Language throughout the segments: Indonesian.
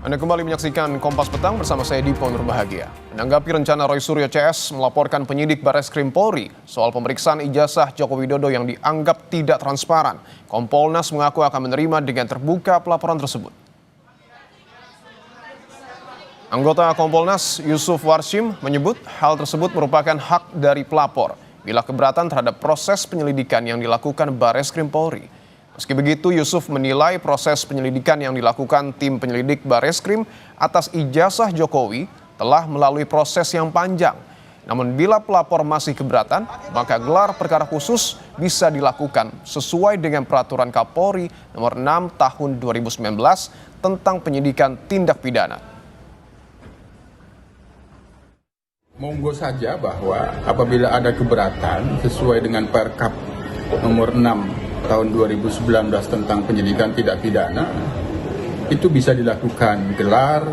Anda kembali menyaksikan Kompas Petang bersama saya Dipo Nurbahagia. Menanggapi rencana Roy Suryo CS melaporkan penyidik Bareskrim Polri soal pemeriksaan ijazah Joko Widodo yang dianggap tidak transparan, Kompolnas mengaku akan menerima dengan terbuka pelaporan tersebut. Anggota Kompolnas Yusuf Warshim menyebut hal tersebut merupakan hak dari pelapor bila keberatan terhadap proses penyelidikan yang dilakukan Bareskrim Polri. Meski begitu, Yusuf menilai proses penyelidikan yang dilakukan tim penyelidik Bareskrim atas ijazah Jokowi telah melalui proses yang panjang. Namun bila pelapor masih keberatan, maka gelar perkara khusus bisa dilakukan sesuai dengan peraturan Kapolri nomor 6 tahun 2019 tentang penyidikan tindak pidana. Monggo saja bahwa apabila ada keberatan sesuai dengan Perkap nomor 6 tahun 2019 tentang penyidikan tidak pidana, itu bisa dilakukan gelar,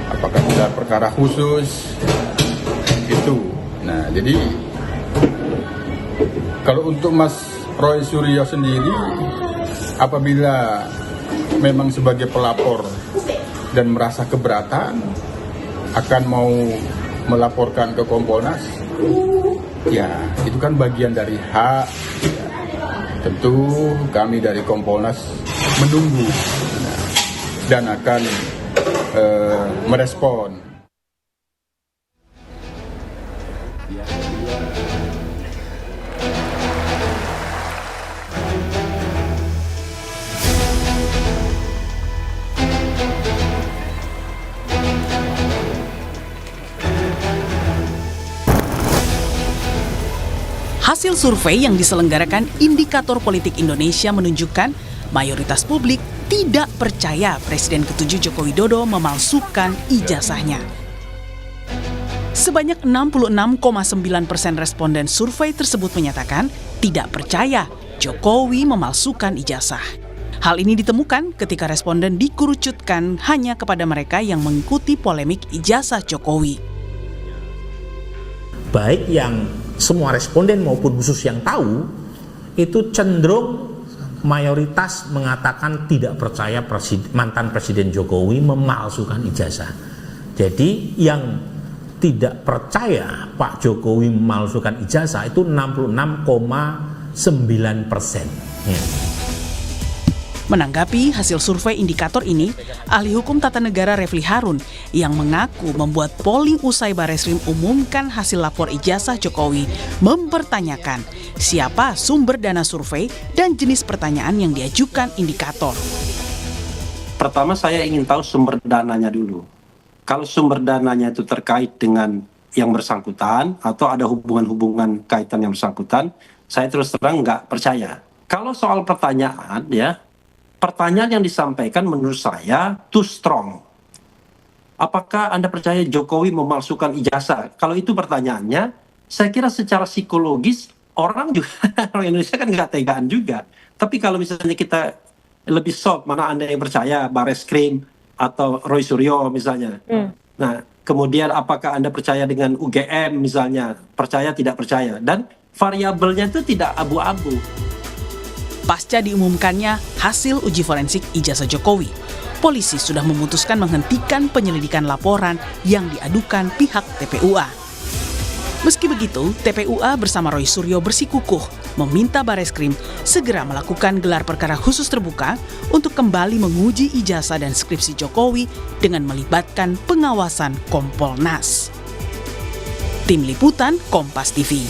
apakah gelar perkara khusus, itu. Nah, jadi kalau untuk Mas Roy Suryo sendiri, apabila memang sebagai pelapor dan merasa keberatan, akan mau melaporkan ke Kompolnas, ya itu kan bagian dari hak. Tentu kami dari Kompolnas menunggu dan akan merespon. Hasil survei yang diselenggarakan Indikator Politik Indonesia menunjukkan mayoritas publik tidak percaya Presiden ke-7 Joko Widodo memalsukan ijazahnya. Sebanyak 66,9% responden survei tersebut menyatakan tidak percaya Jokowi memalsukan ijazah. Hal ini ditemukan ketika responden dikerucutkan hanya kepada mereka yang mengikuti polemik ijazah Jokowi. Baik yang semua responden maupun khusus yang tahu, itu cenderung mayoritas mengatakan tidak percaya mantan Presiden Jokowi memalsukan ijazah. Jadi yang tidak percaya Pak Jokowi memalsukan ijazah itu 66,9%. Menanggapi hasil survei indikator ini, ahli hukum tata negara Refli Harun yang mengaku membuat polling usai Bareskrim umumkan hasil lapor ijazah Jokowi mempertanyakan siapa sumber dana survei dan jenis pertanyaan yang diajukan indikator. Pertama, saya ingin tahu sumber dananya dulu. Kalau sumber dananya itu terkait dengan yang bersangkutan atau ada hubungan-hubungan kaitan yang bersangkutan, saya terus terang nggak percaya. Kalau soal pertanyaan, pertanyaan yang disampaikan menurut saya too strong. Apakah Anda percaya Jokowi memalsukan ijazah? Kalau itu pertanyaannya, saya kira secara psikologis orang Indonesia kan nggak tegaan juga. Tapi kalau misalnya kita lebih soft, mana Anda yang percaya Bareskrim atau Roy Suryo misalnya. Nah, kemudian apakah Anda percaya dengan UGM misalnya? Percaya tidak percaya? Dan variabelnya itu tidak abu-abu. Pasca diumumkannya hasil uji forensik ijazah Jokowi, polisi sudah memutuskan menghentikan penyelidikan laporan yang diadukan pihak TPUA. Meski begitu, TPUA bersama Roy Suryo bersikukuh meminta Bareskrim segera melakukan gelar perkara khusus terbuka untuk kembali menguji ijazah dan skripsi Jokowi dengan melibatkan pengawasan Kompolnas. Tim Liputan Kompas TV.